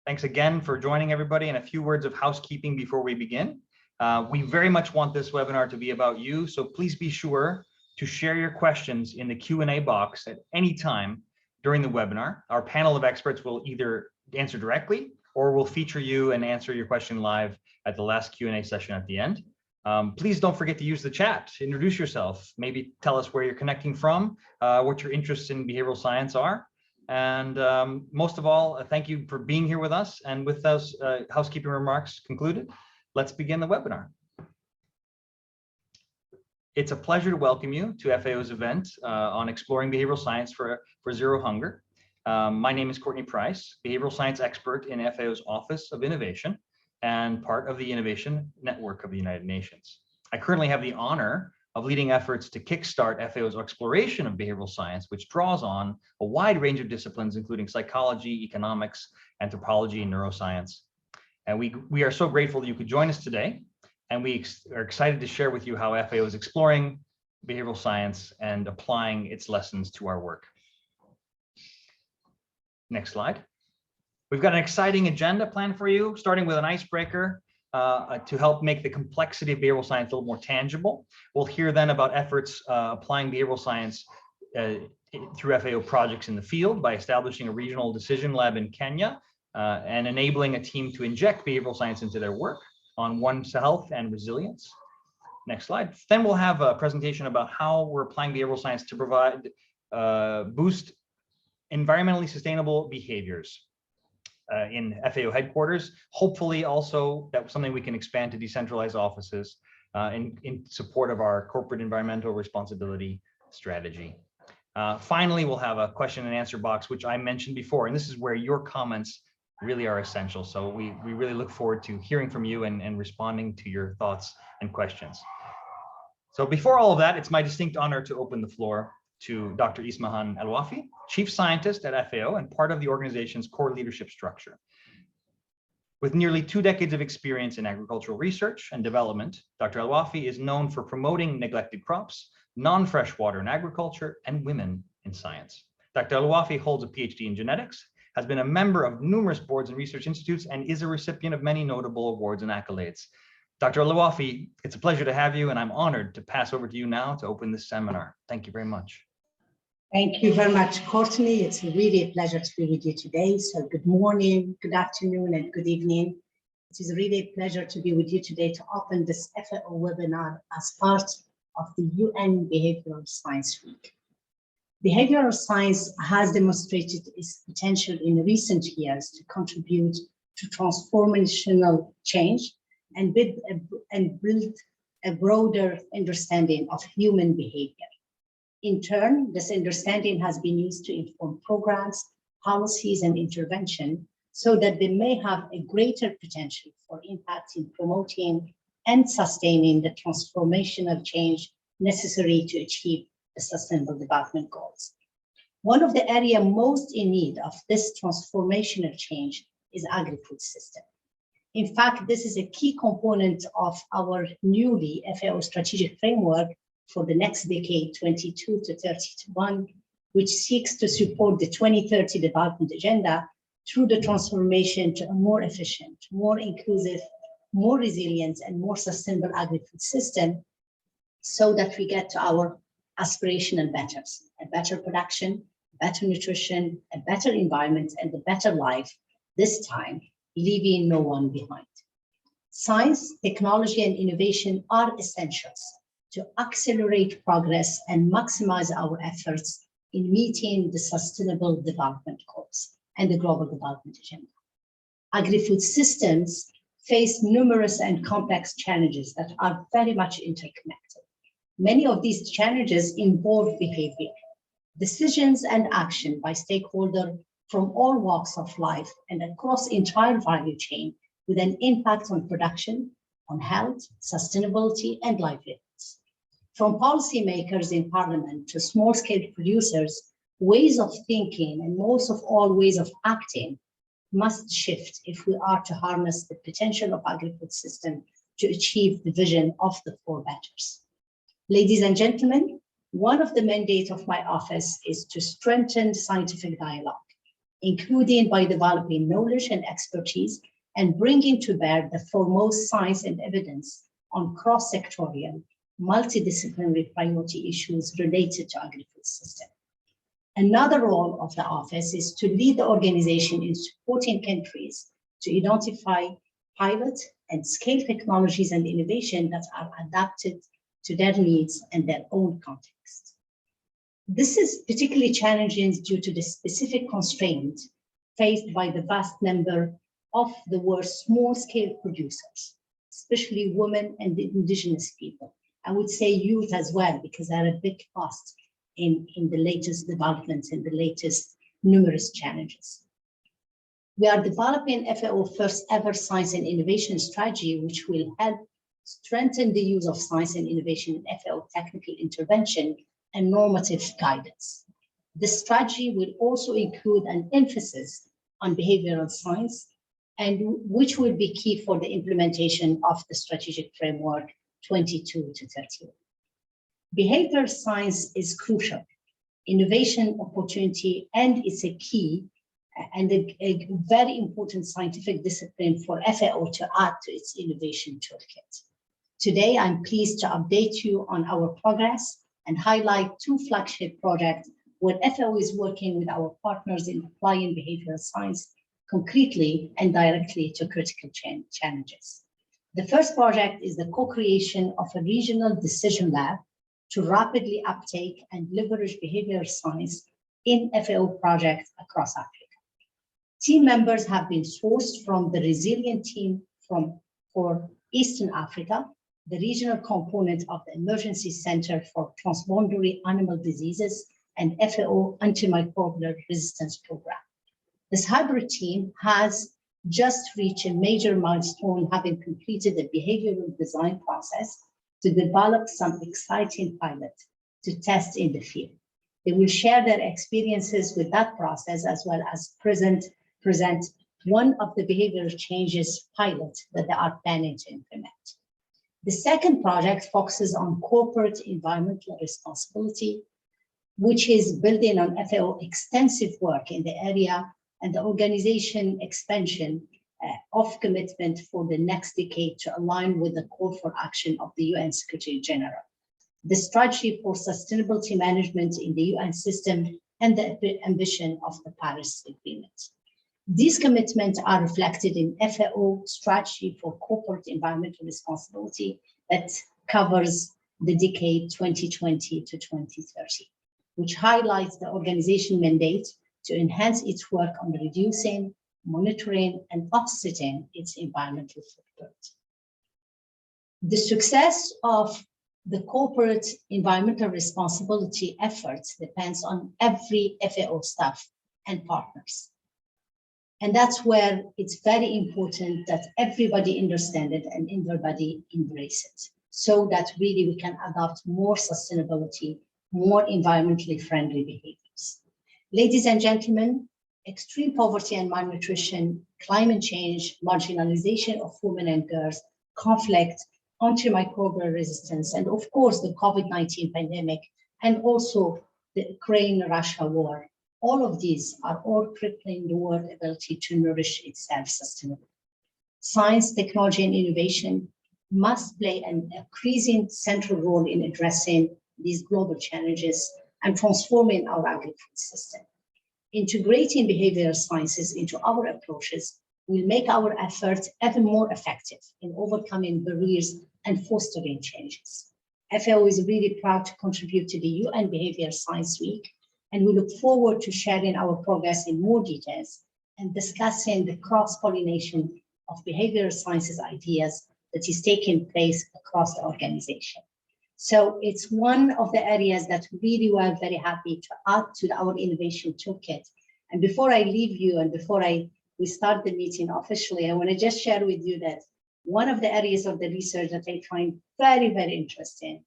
Thanks again for joining everybody, and a few words of housekeeping before we begin. We very much want this webinar to be about you, so please be sure to share your questions in the Q&A box at any time during the webinar. Our panel of experts will either answer directly or will feature you and answer your question live at the last Q&A session at the end. Please don't forget to use the chat. Introduce yourself, maybe tell us where you're connecting from, what your interests in behavioral science are. And most of all, thank you for being here with us. And with those housekeeping remarks concluded, let's begin the webinar. It's a pleasure to welcome you to FAO's event on exploring behavioral science for zero hunger. My name is Courtney Price, behavioral science expert in FAO's Office of Innovation and part of the Innovation Network of the United Nations. I currently have the honor of leading efforts to kickstart FAO's exploration of behavioral science, which draws on a wide range of disciplines, including psychology, economics, anthropology, and neuroscience. And we are so grateful that you could join us today. And we are excited to share with you how FAO is exploring behavioral science and applying its lessons to our work. Next slide. We've got an exciting agenda planned for you, starting with an icebreaker to help make the complexity of behavioral science a little more tangible. We'll hear then about efforts applying behavioral science through FAO projects in the field by establishing a regional decision lab in Kenya and enabling a team to inject behavioral science into their work on one's health and resilience. Next slide. Then we'll have a presentation about how we're applying behavioral science to provide boost environmentally sustainable behaviors in FAO headquarters. Hopefully also that's something we can expand to decentralized offices in support of our corporate environmental responsibility strategy. Finally, we'll have a question and answer box, which I mentioned before, and this is where your comments really are essential. So we really look forward to hearing from you and responding to your thoughts and questions. So before all of that, it's my distinct honor to open the floor to Dr. Ismahan Al-Wafi, Chief Scientist at FAO and part of the organization's core leadership structure. With nearly 2 decades of experience in agricultural research and development, Dr. Al-Wafi is known for promoting neglected crops, non-freshwater in agriculture, and women in science. Dr. Al-Wafi holds a PhD in genetics, has been a member of numerous boards and research institutes, and is a recipient of many notable awards and accolades. Dr. Al-Wafi, it's a pleasure to have you, and I'm honored to pass over to you now to open this seminar. Thank you very much. Thank you very much, Courtney. It's really a pleasure to be with you today. So good morning, good afternoon, and good evening. It is really a pleasure to be with you today to open this FAO webinar as part of the UN Behavioral Science Week. Behavioral science has demonstrated its potential in recent years to contribute to transformational change and build a broader understanding of human behavior. In turn, this understanding has been used to inform programs, policies, and intervention so that they may have a greater potential for impact in promoting and sustaining the transformational change necessary to achieve the Sustainable Development Goals. One of the areas most in need of this transformational change is agri-food system. In fact, this is a key component of our newly FAO strategic framework for the next decade, 22 to 31, which seeks to support the 2030 development agenda through the transformation to a more efficient, more inclusive, more resilient, and more sustainable agri-food system so that we get to our aspirational betters, a better production, better nutrition, a better environment, and a better life, this time leaving no one behind. Science, technology, and innovation are essentials to accelerate progress and maximize our efforts in meeting the Sustainable Development Goals and the Global Development Agenda. Agri-food systems face numerous and complex challenges that are very much interconnected. Many of these challenges involve behavior, decisions, and action by stakeholders from all walks of life and across the entire value chain with an impact on production, on health, sustainability, and livelihoods. From policymakers in parliament to small-scale producers, ways of thinking and most of all ways of acting must shift if we are to harness the potential of agri-food system to achieve the vision of the 4 betters. Ladies and gentlemen, one of the mandates of my office is to strengthen scientific dialogue, including by developing knowledge and expertise and bringing to bear the foremost science and evidence on cross-sectorial, multidisciplinary priority issues related to agri-food system. Another role of the office is to lead the organization in supporting countries to identify, pilot, and scale technologies and innovation that are adapted to their needs and their own context. This is particularly challenging due to the specific constraints faced by the vast number of the world's small-scale producers, especially women and indigenous people. I would say youth as well, because they're a big cost in the latest developments and the latest numerous challenges. We are developing FAO first ever science and innovation strategy, which will help strengthen the use of science and innovation in FAO technical intervention and normative guidance. The strategy will also include an emphasis on behavioral science, and which will be key for the implementation of the strategic framework 22 to 31. Behavioral science is crucial, innovation opportunity, and it's a key and a very important scientific discipline for FAO to add to its innovation toolkit. Today, I'm pleased to update you on our progress and highlight two flagship projects where FAO is working with our partners in applying behavioral science concretely and directly to critical challenges. The first project is the co-creation of a regional decision lab to rapidly uptake and leverage behavioral science in FAO projects across Africa. Team members have been sourced from the resilient team for Eastern Africa, the regional component of the Emergency Center for Transboundary Animal Diseases and FAO Antimicrobial Resistance Program. This hybrid team has just reached a major milestone, having completed the behavioral design process to develop some exciting pilots to test in the field. They will share their experiences with that process as well as present one of the behavioral changes pilot that they are planning to implement. The second project focuses on corporate environmental responsibility, which is building on FAO extensive work in the area and the organization expansion of commitment for the next decade to align with the call for action of the UN Secretary General, the strategy for sustainability management in the UN system, and the ambition of the Paris Agreement. These commitments are reflected in FAO strategy for corporate environmental responsibility that covers the decade 2020 to 2030, which highlights the organization mandate to enhance its work on reducing, monitoring, and offsetting its environmental footprint. The success of the corporate environmental responsibility efforts depends on every FAO staff and partners. And that's where it's very important that everybody understand it and everybody embrace it, so that really we can adopt more sustainability, more environmentally friendly behaviors. Ladies and gentlemen, extreme poverty and malnutrition, climate change, marginalization of women and girls, conflict, antimicrobial resistance, and of course the COVID-19 pandemic, and also the Ukraine-Russia war. All of these are all crippling the world's ability to nourish itself sustainably. Science, technology, and innovation must play an increasing central role in addressing these global challenges and transforming our agri-food system. Integrating behavioral sciences into our approaches will make our efforts even more effective in overcoming barriers and fostering changes. FAO is really proud to contribute to the UN Behavioral Science Week, and we look forward to sharing our progress in more details and discussing the cross-pollination of behavioral sciences ideas that is taking place across the organization. So it's one of the areas that really we're very happy to add to our innovation toolkit. And before I leave you and before we start the meeting officially, I want to just share with you that one of the areas of the research that I find very, very interesting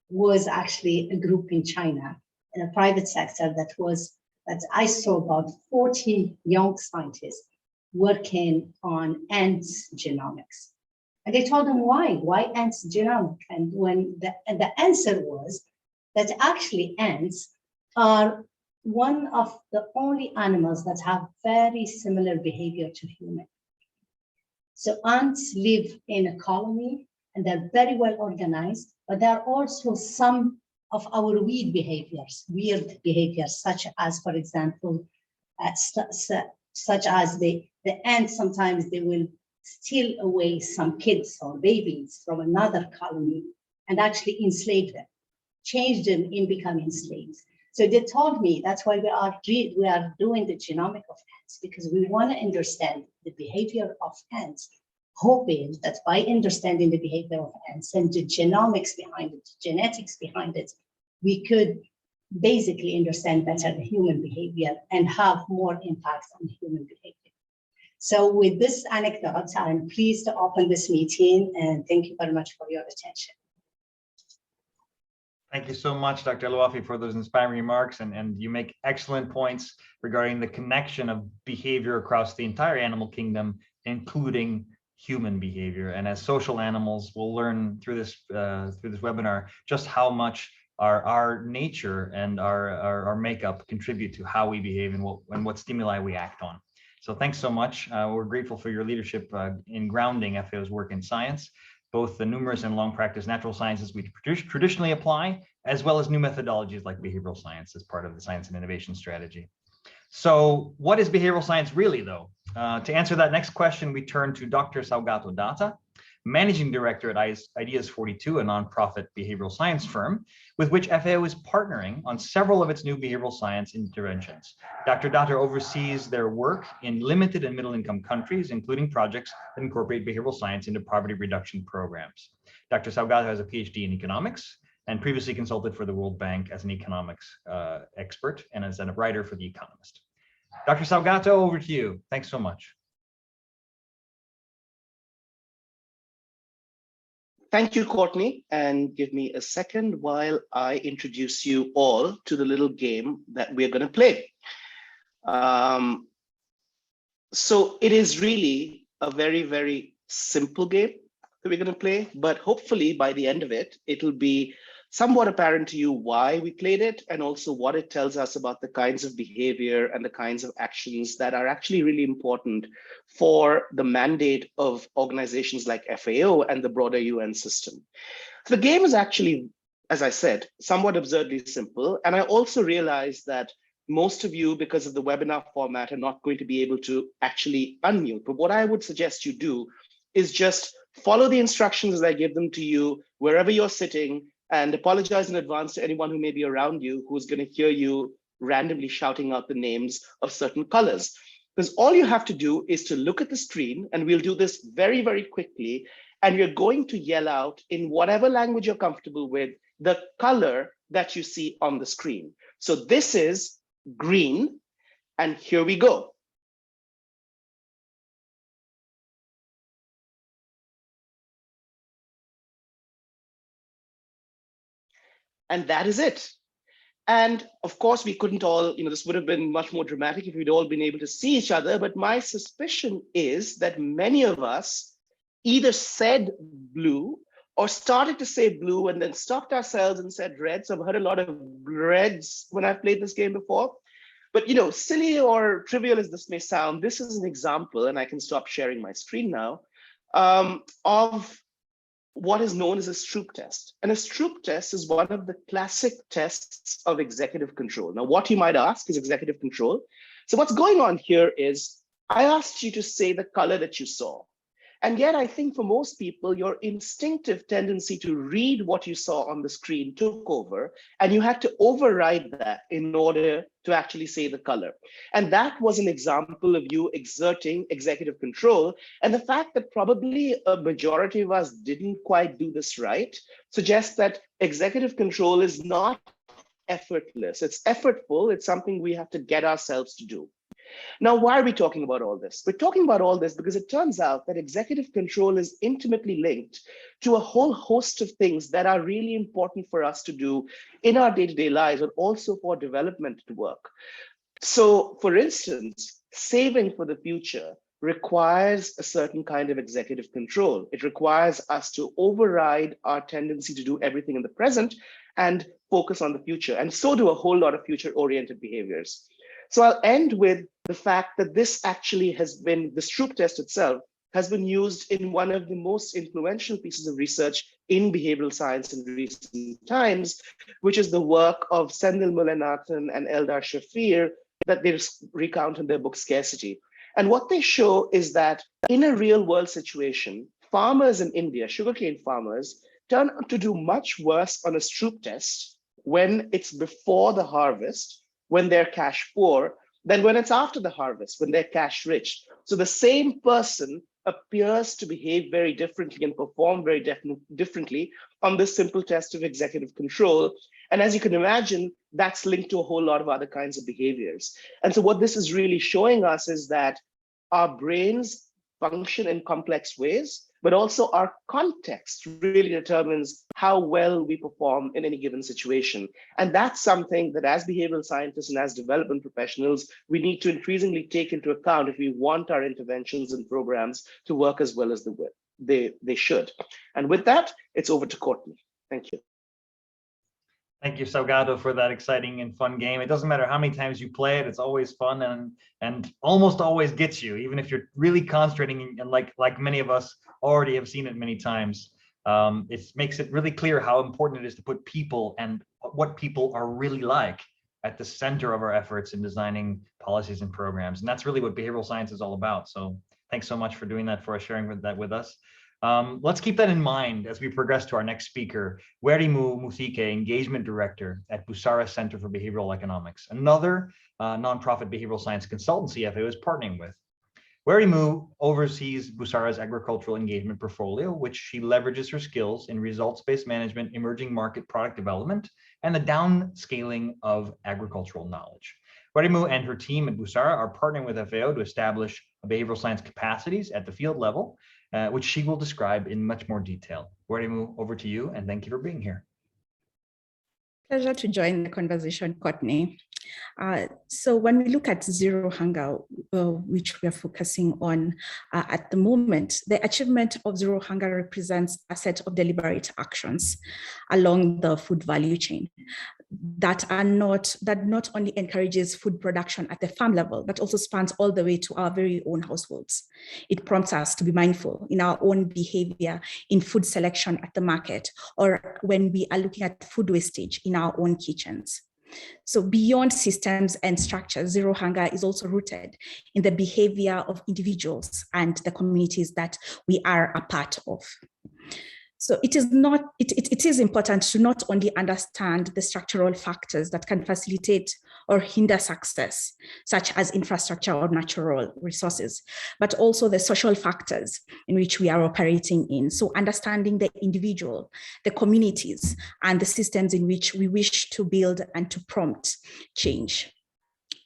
was actually a group in China in a private sector that I saw about 40 young scientists working on ants genomics. And they told them why ants genomics? And the answer was that actually ants are one of the only animals that have very similar behavior to human. So ants live in a colony and they're very well organized, but there are also some of our weird behaviors, such as, for example, such as the ants, sometimes they will steal away some kids or babies from another colony and actually enslave them, change them in becoming slaves. So they told me that's why we are doing the genomic of ants, because we want to understand the behavior of ants, hoping that by understanding the behavior of ants and the genomics behind it, genetics behind it, we could basically understand better the human behavior and have more impact on human behavior. So with this anecdote, I'm pleased to open this meeting, and thank you very much for your attention. Thank you so much, Dr. Al-Wafi, for those inspiring remarks, and you make excellent points regarding the connection of behavior across the entire animal kingdom, including human behavior. And as social animals, we'll learn through this webinar just how much our nature and our makeup contribute to how we behave and what stimuli we act on. So thanks so much. We're grateful for your leadership in grounding FAO's work in science, both the numerous and long practice natural sciences we traditionally apply, as well as new methodologies like behavioral science as part of the science and innovation strategy. So what is behavioral science really, though? To answer that next question, we turn to Dr. Saugata Datta, Managing Director at Ideas 42, a nonprofit behavioral science firm, with which FAO is partnering on several of its new behavioral science interventions. Dr. Datta oversees their work in limited and middle-income countries, including projects that incorporate behavioral science into poverty reduction programs. Dr. Saugata has a PhD in economics and previously consulted for the World Bank as an economics expert and as a writer for The Economist. Dr. Saugata, over to you. Thanks so much. Thank you, Courtney, and give me a second while I introduce you all to the little game that we're going to play. So it is really a very, very simple game that we're going to play, but hopefully by the end of it, it'll be somewhat apparent to you why we played it and also what it tells us about the kinds of behavior and the kinds of actions that are actually really important for the mandate of organizations like FAO and the broader UN system. The game is actually, as I said, somewhat absurdly simple. And I also realize that most of you, because of the webinar format, are not going to be able to actually unmute. But what I would suggest you do is just follow the instructions as I give them to you wherever you're sitting, and apologize in advance to anyone who may be around you who's going to hear you randomly shouting out the names of certain colors. Because all you have to do is to look at the screen, and we'll do this very, very quickly, and you're going to yell out in whatever language you're comfortable with the color that you see on the screen. So this is green, and here we go. And that is it. And of course, we couldn't all, this would have been much more dramatic if we'd all been able to see each other. But my suspicion is that many of us either said blue or started to say blue and then stopped ourselves and said red. So I've heard a lot of reds when I've played this game before. But silly or trivial as this may sound, this is an example, and I can stop sharing my screen now, of what is known as a Stroop test. And a Stroop test is one of the classic tests of executive control. Now, what you might ask is executive control. So what's going on here is I asked you to say the color that you saw. And yet I think for most people, your instinctive tendency to read what you saw on the screen took over, and you had to override that in order to actually say the color. And that was an example of you exerting executive control. And the fact that probably a majority of us didn't quite do this right suggests that executive control is not effortless. It's effortful. It's something we have to get ourselves to do. Now, why are we talking about all this? We're talking about all this because it turns out that executive control is intimately linked to a whole host of things that are really important for us to do in our day-to-day lives, but also for development to work. So, for instance, saving for the future requires a certain kind of executive control. It requires us to override our tendency to do everything in the present and focus on the future, and so do a whole lot of future-oriented behaviors. So I'll end with the fact that this actually has been, the Stroop test itself has been used in one of the most influential pieces of research in behavioral science in recent times, which is the work of Senthil Mullainathan and Eldar Shafir that they recount in their book Scarcity. And what they show is that in a real world situation, farmers in India, sugarcane farmers, turn out to do much worse on a Stroop test when it's before the harvest, when they're cash poor, than when it's after the harvest, when they're cash rich. So the same person appears to behave very differently and perform very differently on this simple test of executive control. And as you can imagine, that's linked to a whole lot of other kinds of behaviors. And so what this is really showing us is that our brains function in complex ways, but also our context really determines how well we perform in any given situation. And that's something that as behavioral scientists and as development professionals, we need to increasingly take into account if we want our interventions and programs to work as well as they should. And with that, it's over to Courtney. Thank you. Thank you, Salgado, for that exciting and fun game. It doesn't matter how many times you play it, it's always fun and almost always gets you, even if you're really concentrating and like many of us already have seen it many times. It makes it really clear how important it is to put people and what people are really like at the center of our efforts in designing policies and programs. And that's really what behavioral science is all about. So thanks so much for doing that, for us, sharing that with us. Let's keep that in mind as we progress to our next speaker, Werimu Muthike, Engagement Director at Busara Center for Behavioral Economics, another nonprofit behavioral science consultancy FAO is partnering with. Werimu oversees Busara's agricultural engagement portfolio, which she leverages her skills in results-based management, emerging market product development, and the downscaling of agricultural knowledge. Werimu and her team at Busara are partnering with FAO to establish behavioral science capacities at the field level, which she will describe in much more detail. Werimu, over to you, and thank you for being here. Pleasure to join the conversation, Courtney. So when we look at zero hunger, which we are focusing on at the moment, the achievement of zero hunger represents a set of deliberate actions along the food value chain that not only encourages food production at the farm level, but also spans all the way to our very own households. It prompts us to be mindful in our own behavior in food selection at the market, or when we are looking at food wastage in our own kitchens. So beyond systems and structures, zero hunger is also rooted in the behavior of individuals and the communities that we are a part of. So it is important to not only understand the structural factors that can facilitate or hinder success, such as infrastructure or natural resources, but also the social factors in which we are operating in. So understanding the individual, the communities, and the systems in which we wish to build and to prompt change.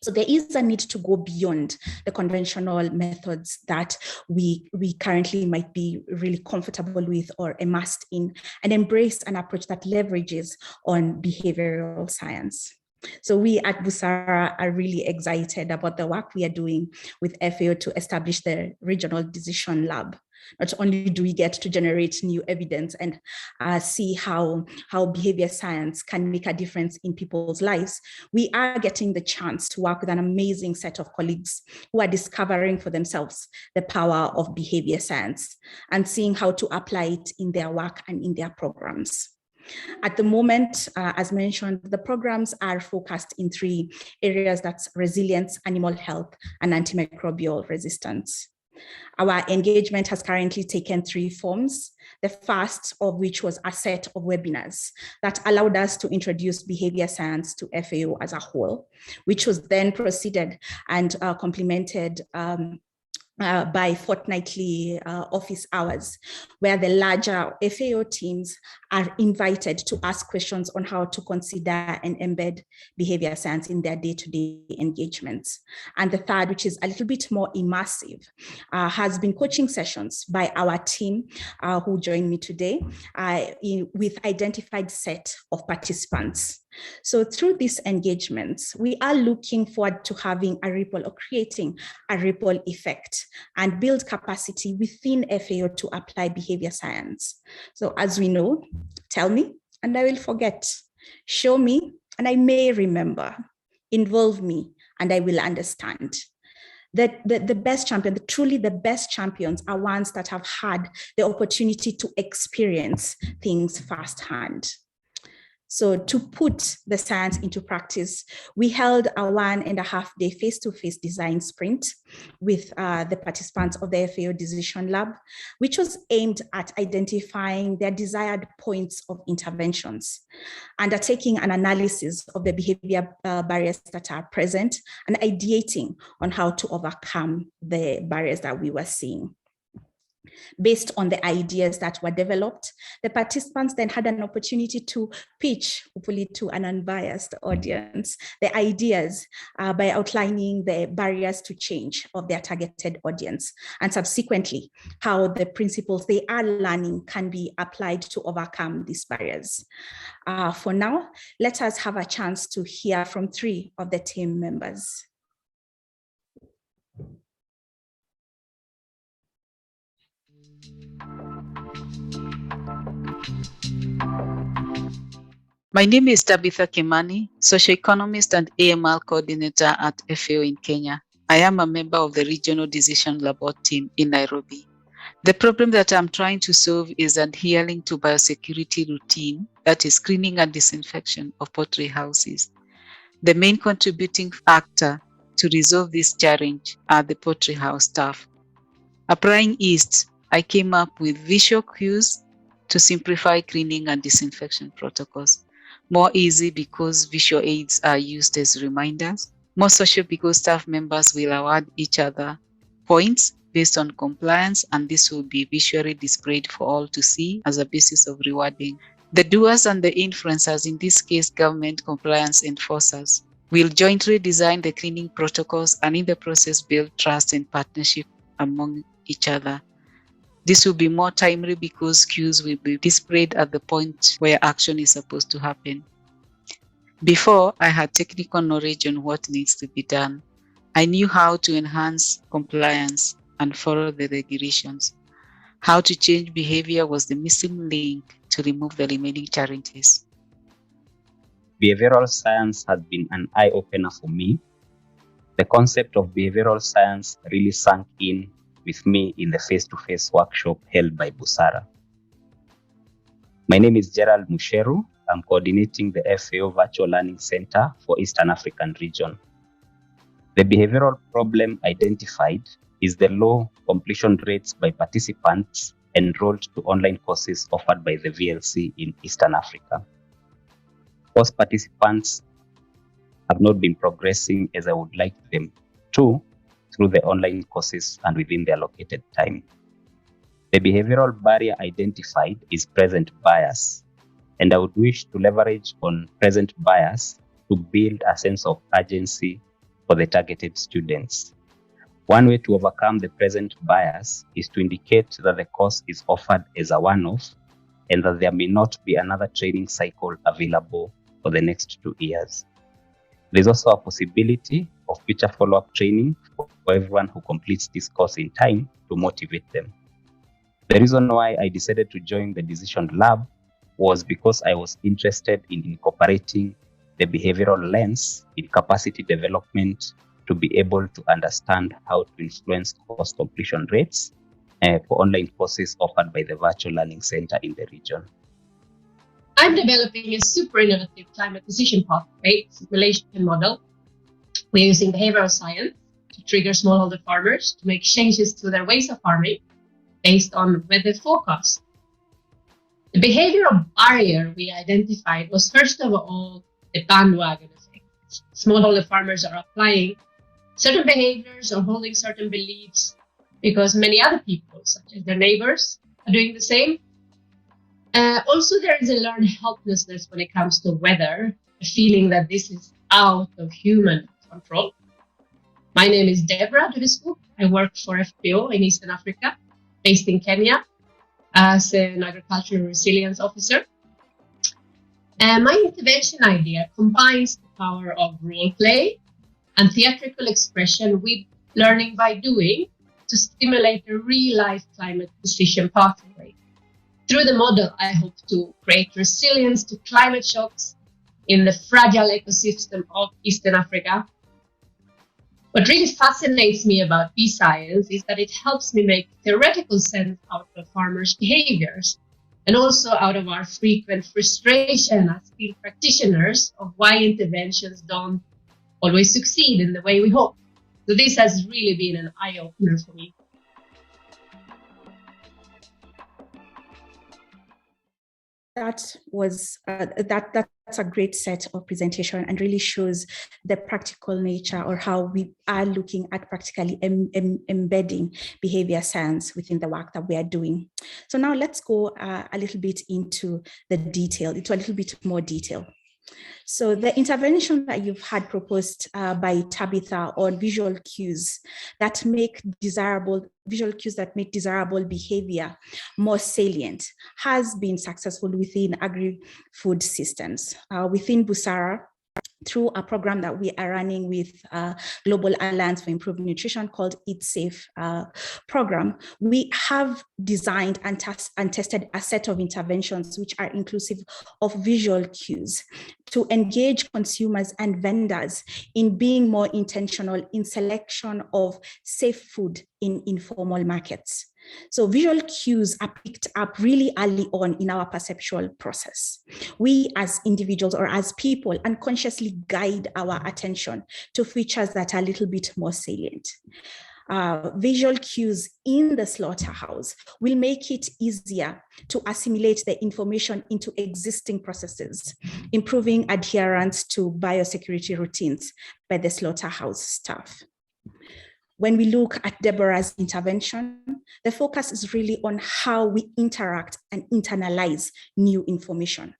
So there is a need to go beyond the conventional methods that we currently might be really comfortable with or immersed in, and embrace an approach that leverages on behavioral science. So we at Busara are really excited about the work we are doing with FAO to establish the Regional Decision Lab. Not only do we get to generate new evidence and see how behavior science can make a difference in people's lives, we are getting the chance to work with an amazing set of colleagues who are discovering for themselves the power of behavior science and seeing how to apply it in their work and in their programs. At the moment, as mentioned, the programs are focused in three areas: that's resilience, animal health, and antimicrobial resistance. Our engagement has currently taken three forms, the first of which was a set of webinars that allowed us to introduce behavior science to FAO as a whole, which was then proceeded and complemented by fortnightly office hours, where the larger FAO teams are invited to ask questions on how to consider and embed behavior science in their day-to-day engagements. And the third, which is a little bit more immersive, has been coaching sessions by our team who joined me today with identified set of participants. So through these engagements, we are looking forward to having a ripple or creating a ripple effect and build capacity within FAO to apply behavior science. So as we know, tell me and I will forget. Show me, and I may remember. Involve me, and I will understand. The best champion, truly the best champions are ones that have had the opportunity to experience things firsthand. So to put the science into practice, we held a 1.5-day face-to-face design sprint with the participants of the FAO Decision Lab, which was aimed at identifying their desired points of interventions, undertaking an analysis of the behavior barriers that are present, and ideating on how to overcome the barriers that we were seeing. Based on the ideas that were developed, the participants then had an opportunity to pitch, hopefully to an unbiased audience, the ideas by outlining the barriers to change of their targeted audience, and subsequently how the principles they are learning can be applied to overcome these barriers. For now, let us have a chance to hear from 3 of the team members. My name is Tabitha Kimani, socioeconomist and AML coordinator at FAO in Kenya. I am a member of the Regional Decision Lab team in Nairobi. The problem that I'm trying to solve is adhering to biosecurity routine, that is screening and disinfection of poultry houses. The main contributing factor to resolve this challenge are the poultry house staff. Applying EAST, I came up with visual cues to simplify cleaning and disinfection protocols. More easy because visual aids are used as reminders. More social because staff members will award each other points based on compliance, and this will be visually displayed for all to see as a basis of rewarding. The doers and the influencers, in this case government compliance enforcers, will jointly design the cleaning protocols and in the process build trust and partnership among each other. This will be more timely because cues will be displayed at the point where action is supposed to happen. Before, I had technical knowledge on what needs to be done. I knew how to enhance compliance and follow the regulations. How to change behavior was the missing link to remove the remaining challenges. Behavioral science has been an eye-opener for me. The concept of behavioral science really sank in with me in the face-to-face workshop held by Busara. My name is Gerald Musheru. I'm coordinating the FAO Virtual Learning Center for Eastern African region. The behavioral problem identified is the low completion rates by participants enrolled to online courses offered by the VLC in Eastern Africa. Course participants have not been progressing as I would like them to through the online courses and within the allocated time. The behavioral barrier identified is present bias, and I would wish to leverage on present bias to build a sense of urgency for the targeted students. One way to overcome the present bias is to indicate that the course is offered as a one-off and that there may not be another training cycle available for the next 2 years. There's also a possibility of future follow-up training for everyone who completes this course in time to motivate them. The reason why I decided to join the Decision Lab was because I was interested in incorporating the behavioral lens in capacity development to be able to understand how to influence course completion rates for online courses offered by the Virtual Learning Center in the region. I'm developing a super innovative climate decision pathway simulation model. We're using behavioral science to trigger smallholder farmers to make changes to their ways of farming based on weather forecasts. The behavioral barrier we identified was first of all the bandwagon effect. Smallholder farmers are applying certain behaviors or holding certain beliefs because many other people, such as their neighbors, are doing the same. Also, there is a learned helplessness when it comes to weather, a feeling that this is out of human control. My name is Deborah Duvisco. I work for FAO in Eastern Africa, based in Kenya, as an agricultural resilience officer. And my intervention idea combines the power of role play and theatrical expression with learning by doing to stimulate a real-life climate decision pathway. Through the model, I hope to create resilience to climate shocks in the fragile ecosystem of Eastern Africa. What really fascinates me about science is that it helps me make theoretical sense out of farmers' behaviors, and also out of our frequent frustration as field practitioners of why interventions don't always succeed in the way we hope. So this has really been an eye-opener for me. That's a great set of presentation and really shows the practical nature or how we are looking at practically embedding behavior science within the work that we are doing. So now let's go a little bit into the detail, into a little bit more detail. So the intervention that you've had proposed by Tabitha on visual cues that make desirable behavior more salient has been successful within agri-food systems. Within Busara, through a program that we are running with Global Alliance for Improved Nutrition called Eat Safe program, we have designed and tested a set of interventions which are inclusive of visual cues to engage consumers and vendors in being more intentional in selection of safe food in informal markets. So visual cues are picked up really early on in our perceptual process. We as individuals or as people unconsciously guide our attention to features that are a little bit more salient. Visual cues in the slaughterhouse will make it easier to assimilate the information into existing processes, improving adherence to biosecurity routines by the slaughterhouse staff. When we look at Deborah's intervention, the focus is really on how we interact and internalize new information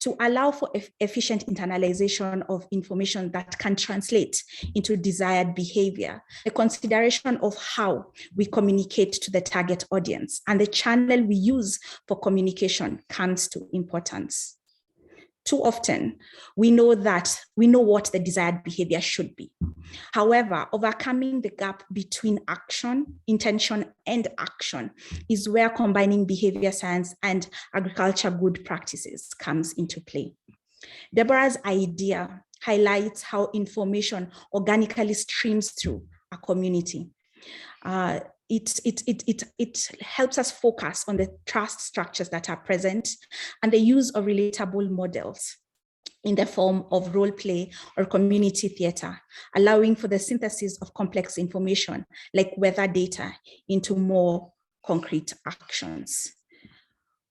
to allow for efficient internalization of information that can translate into desired behavior. The consideration of how we communicate to the target audience and the channel we use for communication comes to importance. Too often, we know what the desired behavior should be. However, overcoming the gap between intention and action is where combining behavior science and agriculture good practices comes into play. Deborah's idea highlights how information organically streams through a community. It helps us focus on the trust structures that are present and the use of relatable models in the form of role play or community theater, allowing for the synthesis of complex information like weather data into more concrete actions.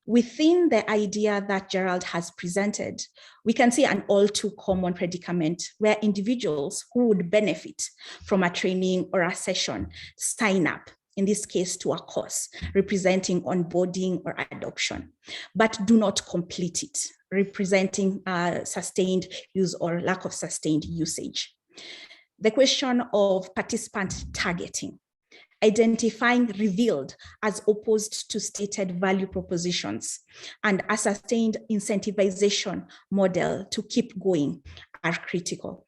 Within the idea that Gerald has presented, we can see an all too common predicament where individuals who would benefit from a training or a session sign up, in this case to a course representing onboarding or adoption, but do not complete it, representing sustained use or lack of sustained usage. The question of participant targeting, identifying revealed as opposed to stated value propositions, and a sustained incentivization model to keep going are critical.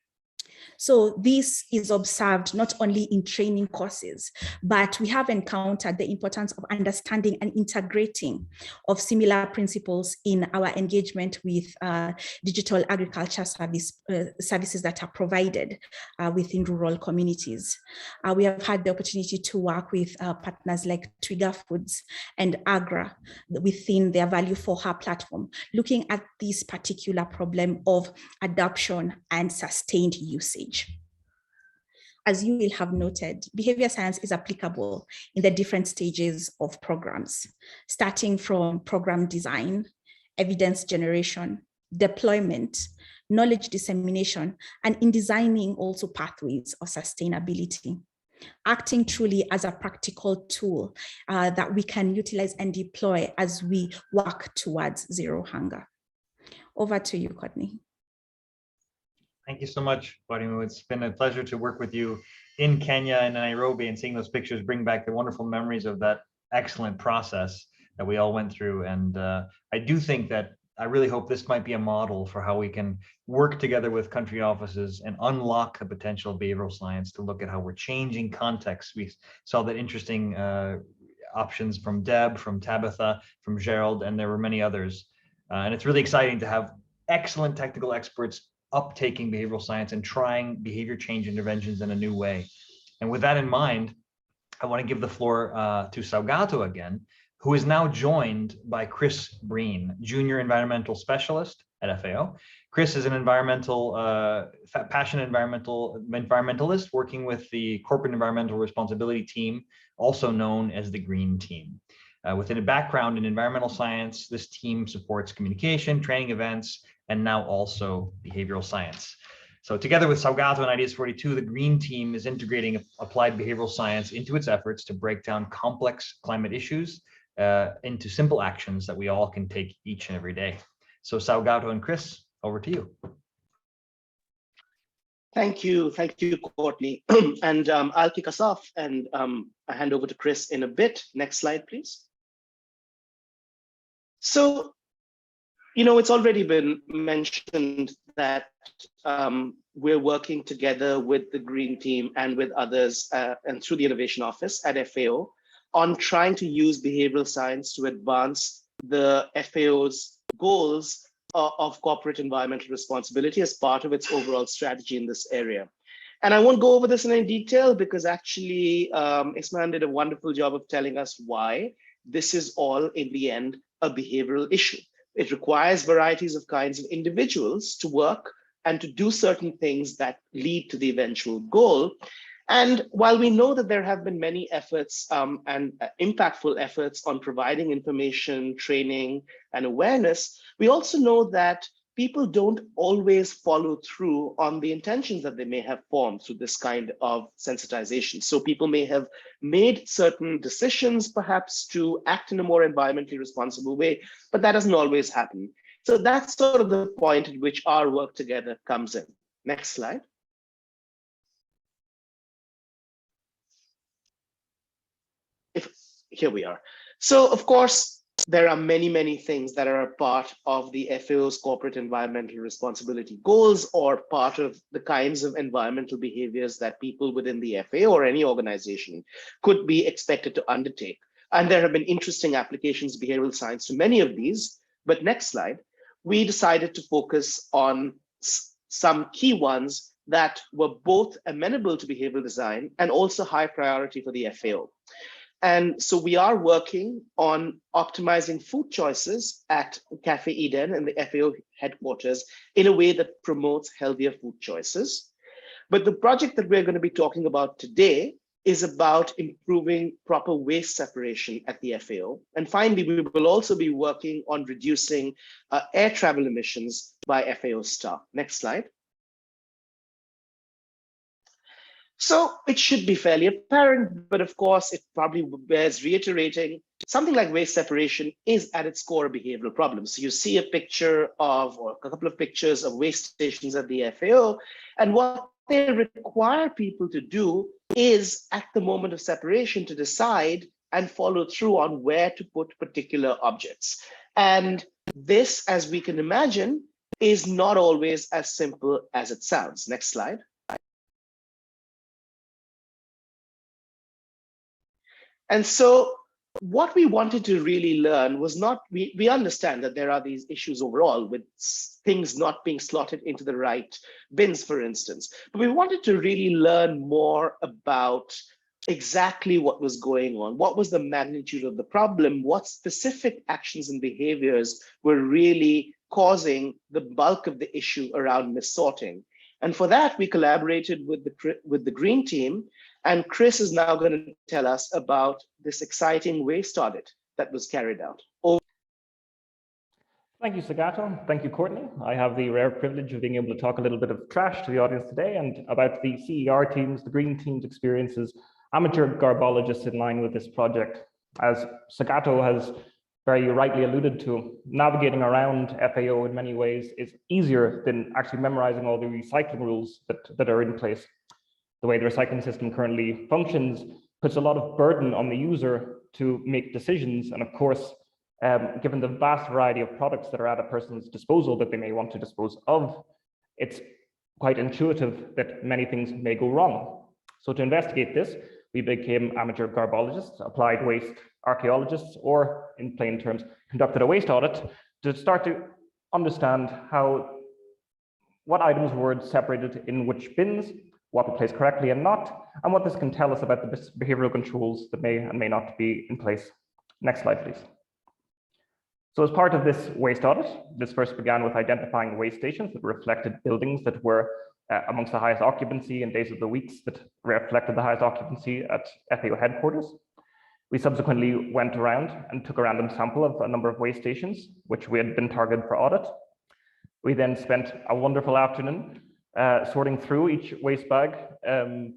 So this is observed not only in training courses, but we have encountered the importance of understanding and integrating of similar principles in our engagement with digital agriculture services that are provided within rural communities. We have had the opportunity to work with partners like Twiga Foods and Agra within their Value for Her platform, looking at this particular problem of adoption and sustained usage. As you will have noted, behavior science is applicable in the different stages of programs, starting from program design, evidence generation, deployment, knowledge dissemination, and in designing also pathways of sustainability, acting truly as a practical tool that we can utilize and deploy as we work towards zero hunger. Over to you, Courtney. Thank you so much, Barimu. It's been a pleasure to work with you in Kenya and Nairobi, and seeing those pictures bring back the wonderful memories of that excellent process that we all went through. And I do think that I really hope this might be a model for how we can work together with country offices and unlock the potential of behavioral science to look at how we're changing contexts. We saw that interesting options from Deb, from Tabitha, from Gerald, and there were many others. And it's really exciting to have excellent technical experts uptaking behavioral science and trying behavior change interventions in a new way. And with that in mind, I want to give the floor to Salgato again, who is now joined by Chris Breen, Junior Environmental Specialist at FAO. Chris is an passionate environmentalist working with the Corporate Environmental Responsibility Team, also known as the Green Team. Within a background in environmental science, this team supports communication, training events, and now also behavioral science. So together with Salgato and Ideas 42, the Green Team is integrating applied behavioral science into its efforts to break down complex climate issues into simple actions that we all can take each and every day. So Salgato and Chris, over to you. Thank you, Courtney. And I'll kick us off and I hand over to Chris in a bit. Next slide, please. So, it's already been mentioned that we're working together with the Green Team and with others and through the Innovation Office at FAO on trying to use behavioral science to advance the FAO's goals of corporate environmental responsibility as part of its overall strategy in this area. And I won't go over this in any detail because actually Isman did a wonderful job of telling us why this is all in the end a behavioral issue. It requires varieties of kinds of individuals to work and to do certain things that lead to the eventual goal. And while we know that there have been many efforts and impactful efforts on providing information, training, and awareness, we also know that people don't always follow through on the intentions that they may have formed through this kind of sensitization. So people may have made certain decisions, perhaps to act in a more environmentally responsible way, but that doesn't always happen. So that's sort of the point at which our work together comes in. Next slide. Here we are. So of course, there are many, many things that are a part of the FAO's corporate environmental responsibility goals or part of the kinds of environmental behaviors that people within the FAO or any organization could be expected to undertake. And there have been interesting applications of behavioral science to many of these. But next slide, we decided to focus on some key ones that were both amenable to behavioral design and also high priority for the FAO. And so we are working on optimizing food choices at Cafe Eden and the FAO headquarters in a way that promotes healthier food choices. But the project that we're going to be talking about today is about improving proper waste separation at the FAO. And finally, we will also be working on reducing air travel emissions by FAO staff. Next slide. So it should be fairly apparent, but of course, it probably bears reiterating. Something like waste separation is at its core a behavioral problem. So you see a picture of, or a couple of pictures of waste stations at the FAO, and what they require people to do is at the moment of separation to decide and follow through on where to put particular objects. And this, as we can imagine, is not always as simple as it sounds. Next slide. And so what we wanted to really learn was not, we understand that there are these issues overall with things not being slotted into the right bins, for instance, but we wanted to really learn more about exactly what was going on, what was the magnitude of the problem, what specific actions and behaviors were really causing the bulk of the issue around missorting. And for that, we collaborated with the Green Team. And Chris is now going to tell us about this exciting waste audit that was carried out. Thank you, Salgato. Thank you, Courtney. I have the rare privilege of being able to talk a little bit of trash to the audience today and about the CER teams, the Green Team's experiences, amateur garbologists in line with this project. As Salgato has very rightly alluded to, navigating around FAO in many ways is easier than actually memorizing all the recycling rules that are in place. The way the recycling system currently functions puts a lot of burden on the user to make decisions. And of course, given the vast variety of products that are at a person's disposal that they may want to dispose of, it's quite intuitive that many things may go wrong. So to investigate this, we became amateur garbologists, applied waste archaeologists, or in plain terms, conducted a waste audit to start to understand what items were separated in which bins, what we placed correctly and not, and what this can tell us about the behavioral controls that may and may not be in place. Next slide, please. So as part of this waste audit, this first began with identifying waste stations that reflected buildings that were amongst the highest occupancy and days of the weeks that reflected the highest occupancy at FAO headquarters. We subsequently went around and took a random sample of a number of waste stations, which we had been targeted for audit. We then spent a wonderful afternoon sorting through each waste bag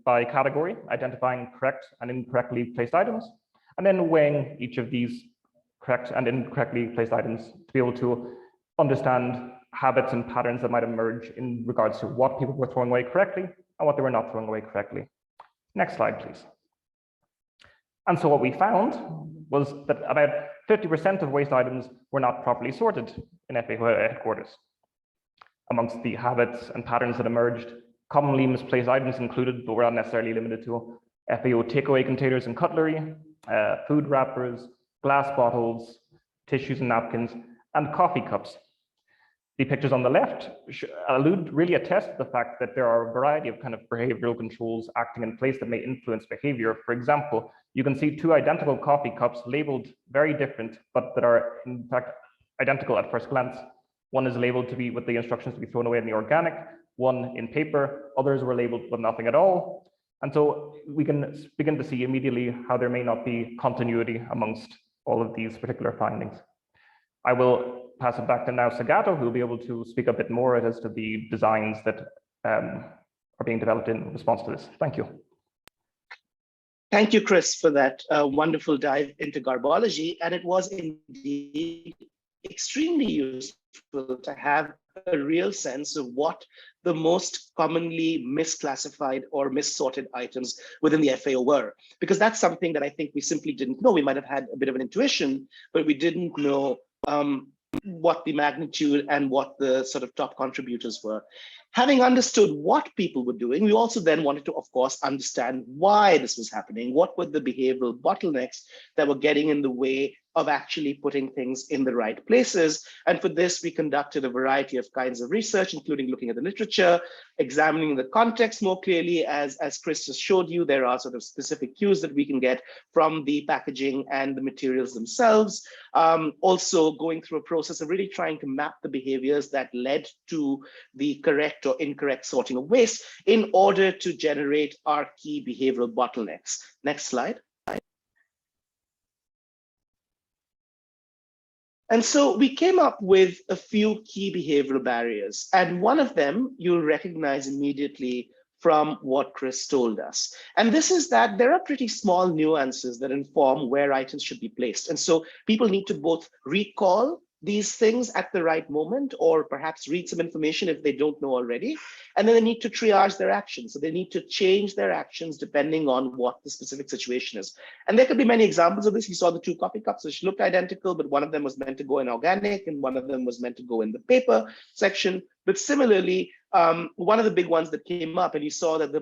by category, identifying correct and incorrectly placed items, and then weighing each of these correct and incorrectly placed items to be able to understand habits and patterns that might emerge in regards to what people were throwing away correctly and what they were not throwing away correctly. Next slide, please. And so what we found was that about 50% of waste items were not properly sorted in FAO headquarters. Amongst the habits and patterns that emerged, commonly misplaced items included, but were not necessarily limited to, FAO takeaway containers and cutlery, food wrappers, glass bottles, tissues and napkins, and coffee cups. The pictures on the left really attest to the fact that there are a variety of kind of behavioral controls acting in place that may influence behavior. For example, you can see two identical coffee cups labeled very different, but that are in fact identical at first glance. One is labeled to be with the instructions to be thrown away in the organic, one in paper, others were labeled with nothing at all. And so we can begin to see immediately how there may not be continuity amongst all of these particular findings. I will pass it back to now Sagato, who will be able to speak a bit more as to the designs that are being developed in response to this. Thank you. Thank you, Chris, for that wonderful dive into garbology. And it was indeed extremely useful to have a real sense of what the most commonly misclassified or missorted items within the FAO were, because that's something that I think we simply didn't know. We might have had a bit of an intuition, but we didn't know what the magnitude and what the sort of top contributors were. Having understood what people were doing, we also then wanted to, of course, understand why this was happening. What were the behavioral bottlenecks that were getting in the way of actually putting things in the right places? And for this, we conducted a variety of kinds of research, including looking at the literature, examining the context more clearly. As Chris just showed you, there are sort of specific cues that we can get from the packaging and the materials themselves. Also going through a process of really trying to map the behaviors that led to the correct or incorrect sorting of waste in order to generate our key behavioral bottlenecks. Next slide. And so we came up with a few key behavioral barriers, and one of them you'll recognize immediately from what Chris told us. And this is that there are pretty small nuances that inform where items should be placed. And so people need to both recall these things at the right moment, or perhaps read some information if they don't know already. And then they need to triage their actions. So they need to change their actions depending on what the specific situation is. And there could be many examples of this. You saw the two coffee cups which looked identical, but one of them was meant to go in organic and one of them was meant to go in the paper section. But similarly, one of the big ones that came up, and you saw that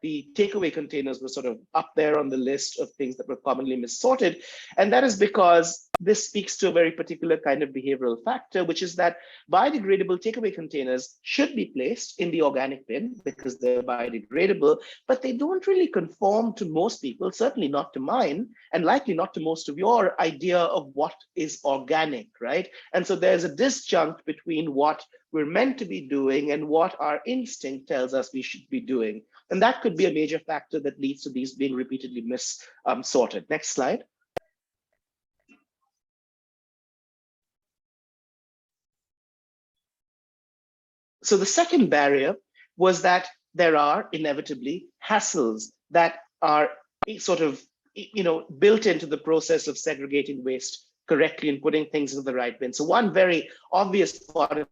the takeaway containers were sort of up there on the list of things that were commonly missorted. And that is because this speaks to a very particular kind of behavioral factor, which is that biodegradable takeaway containers should be placed in the organic bin because they're biodegradable, but they don't really conform to most people, certainly not to mine, and likely not to most of your idea of what is organic, right? And so there's a disjunct between what we're meant to be doing and what our instinct tells us we should be doing. And that could be a major factor that leads to these being repeatedly mis-sorted. Next slide. So the second barrier was that there are inevitably hassles that are sort of, built into the process of segregating waste correctly and putting things in the right bin. So one very obvious part of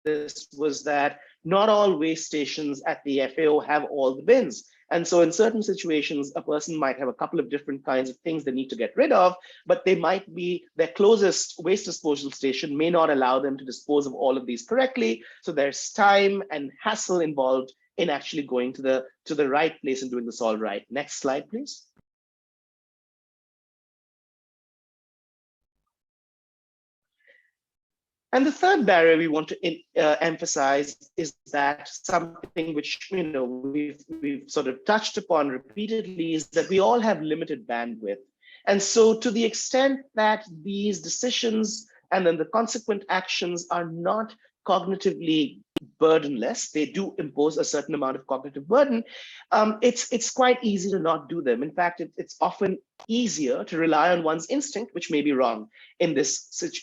this was that not all waste stations at the FAO have all the bins. And so in certain situations, a person might have a couple of different kinds of things they need to get rid of, but they might be, their closest waste disposal station may not allow them to dispose of all of these correctly. So there's time and hassle involved in actually going to the right place and doing this all right. Next slide, please. And the third barrier we want to emphasize is that something which we've sort of touched upon repeatedly is that we all have limited bandwidth. And so to the extent that these decisions and then the consequent actions are not cognitively burdenless, they do impose a certain amount of cognitive burden, it's quite easy to not do them. In fact, it's often easier to rely on one's instinct, which may be wrong in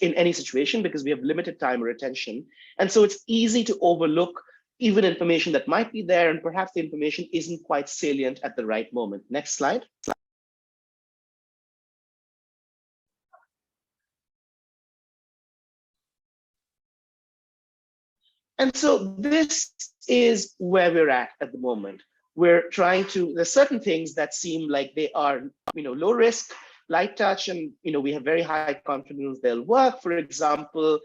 any situation because we have limited time or attention. And so it's easy to overlook even information that might be there, and perhaps the information isn't quite salient at the right moment. Next slide. And so this is where we're at the moment. We're trying to, there's certain things that seem like they are, low risk, light touch, and we have very high confidence they'll work. For example,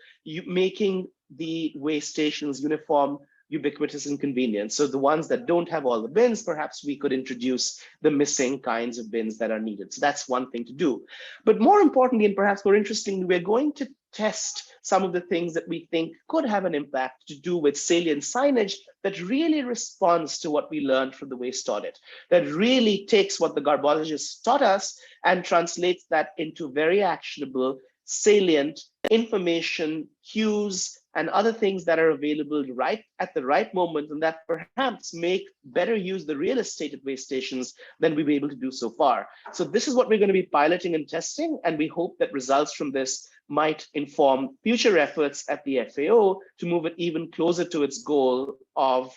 making the way stations uniform, ubiquitous, and convenient. So the ones that don't have all the bins, perhaps we could introduce the missing kinds of bins that are needed. So that's one thing to do. But more importantly, and perhaps more interestingly, we're going to test some of the things that we think could have an impact to do with salient signage that really responds to what we learned from the waste audit, that really takes what the garbologists taught us and translates that into very actionable, salient information, cues, and other things that are available right at the right moment, and that perhaps make better use the real estate at waste stations than we've been able to do so far. So this is what we're going to be piloting and testing, and we hope that results from this might inform future efforts at the FAO to move it even closer to its goal of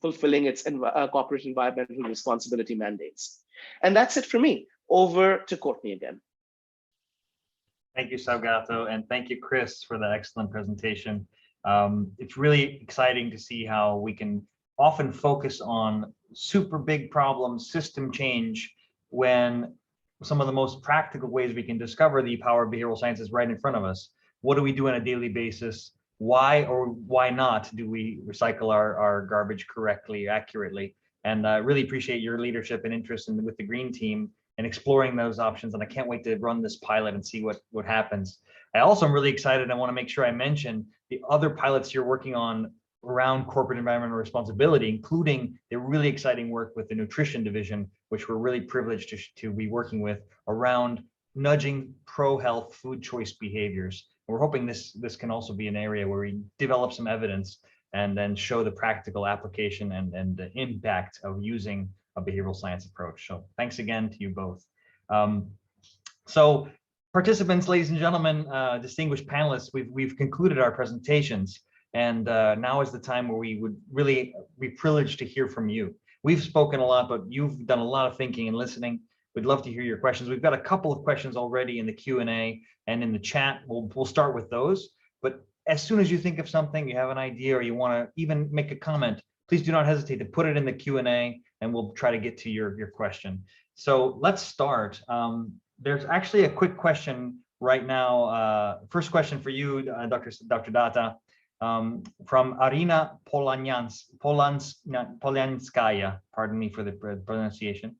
fulfilling its corporate environmental responsibility mandates. And that's it for me. Over to Courtney again. Thank you, Saugata, and thank you, Chris, for that excellent presentation. It's really exciting to see how we can often focus on super big problems, system change, when some of the most practical ways we can discover the power of behavioral science is right in front of us. What do we do on a daily basis? Why or why not do we recycle our garbage correctly, accurately? And I really appreciate your leadership and interest with the green team and exploring those options. And I can't wait to run this pilot and see what happens. I also am really excited. I want to make sure I mention the other pilots you're working on around corporate environmental responsibility, including the really exciting work with the nutrition division, which we're really privileged to be working with around nudging pro-health food choice behaviors. And we're hoping this can also be an area where we develop some evidence and then show the practical application and the impact of using a behavioral science approach. So thanks again to you both. So participants, ladies and gentlemen, distinguished panelists, we've concluded our presentations. And now is the time where we would really be privileged to hear from you. We've spoken a lot, but you've done a lot of thinking and listening. We'd love to hear your questions. We've got a couple of questions already in the Q&A and in the chat. We'll start with those. But as soon as you think of something, you have an idea, or you want to even make a comment, please do not hesitate to put it in the Q&A, and we'll try to get to your question. So let's start. There's actually a quick question right now. First question for you, Dr. Datta. From Arina Polyanskaya, pardon me for the pronunciation.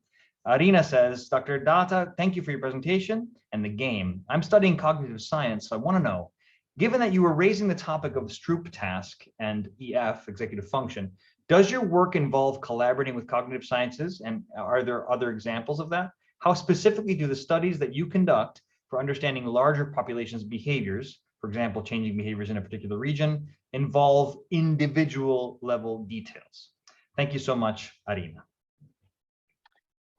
Arina says, Dr. Datta, thank you for your presentation and the game. I'm studying cognitive science, so I want to know, given that you were raising the topic of Stroop task and EF, executive function, does your work involve collaborating with cognitive sciences, and are there other examples of that? How specifically do the studies that you conduct for understanding larger populations' behaviors, for example, changing behaviors in a particular region, involve individual level details? Thank you so much, Arina.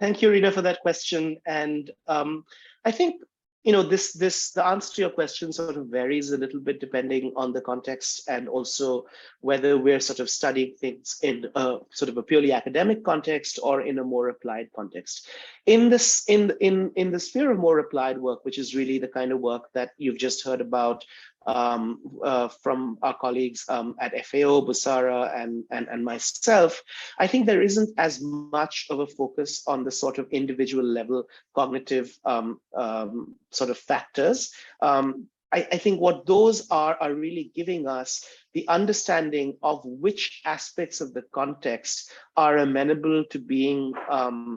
Thank you, Rita, for that question. And I think the answer to your question sort of varies a little bit depending on the context, and also whether we're sort of studying things in a sort of a purely academic context or in a more applied context. In the sphere of more applied work, which is really the kind of work that you've just heard about from our colleagues at FAO, Busara, and myself, I think there isn't as much of a focus on the sort of individual level cognitive sort of factors. I think what those are really giving us the understanding of which aspects of the context are amenable to being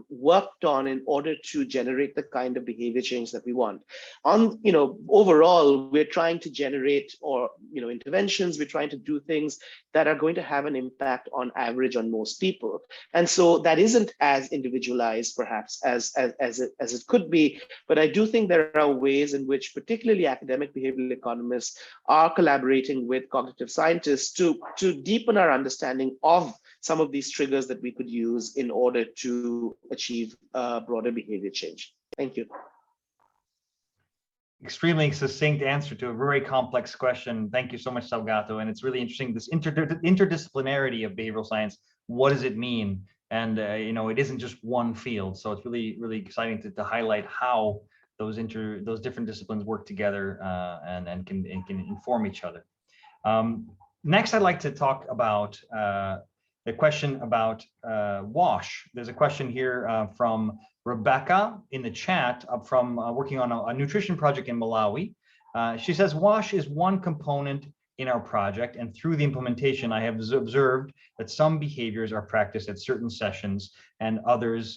worked on in order to generate the kind of behavior change that we want. Overall, we're trying to generate interventions, we're trying to do things that are going to have an impact on average on most people. And so that isn't as individualized perhaps as it could be, but I do think there are ways in which particularly academic behavioral economists are collaborating with cognitive scientists to deepen our understanding of some of these triggers that we could use in order to achieve broader behavior change. Thank you. Extremely succinct answer to a very complex question. Thank you so much, Salgato. And it's really interesting, this interdisciplinarity of behavioral science. What does it mean? And it isn't just one field. So it's really, really exciting to highlight how those different disciplines work together and can inform each other. Next, I'd like to talk about the question about WASH. There's a question here from Rebecca in the chat from working on a nutrition project in Malawi. She says, WASH is one component in our project, and through the implementation, I have observed that some behaviors are practiced at certain sessions and others,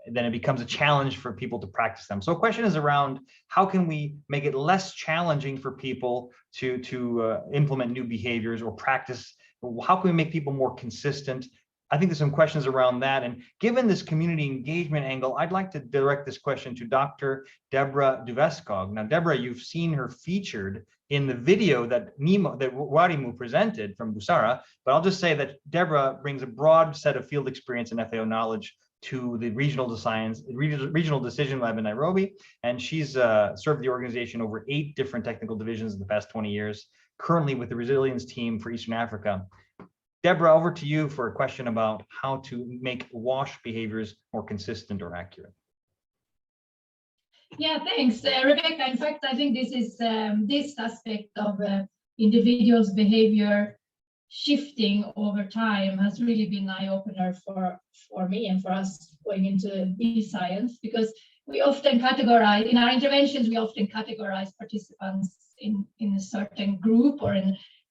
then it becomes a challenge for people to practice them. So a question is around how can we make it less challenging for people to implement new behaviors or practice? How can we make people more consistent? I think there's some questions around that. And given this community engagement angle, I'd like to direct this question to Dr. Deborah Duveskog. Now, Deborah, you've seen her featured in the video that Warimu presented from Busara, but I'll just say that Deborah brings a broad set of field experience and FAO knowledge to the regional decision lab in Nairobi. And she's served the organization over 8 different technical divisions in the past 20 years, currently with the resilience team for Eastern Africa. Deborah, over to you for a question about how to make WASH behaviors more consistent or accurate. Yeah, thanks, Rebecca. In fact, I think this is this aspect of individuals' behavior shifting over time has really been an eye-opener for me and for us going into BeScience, because we often categorize, in our interventions, we often categorize participants in a certain group or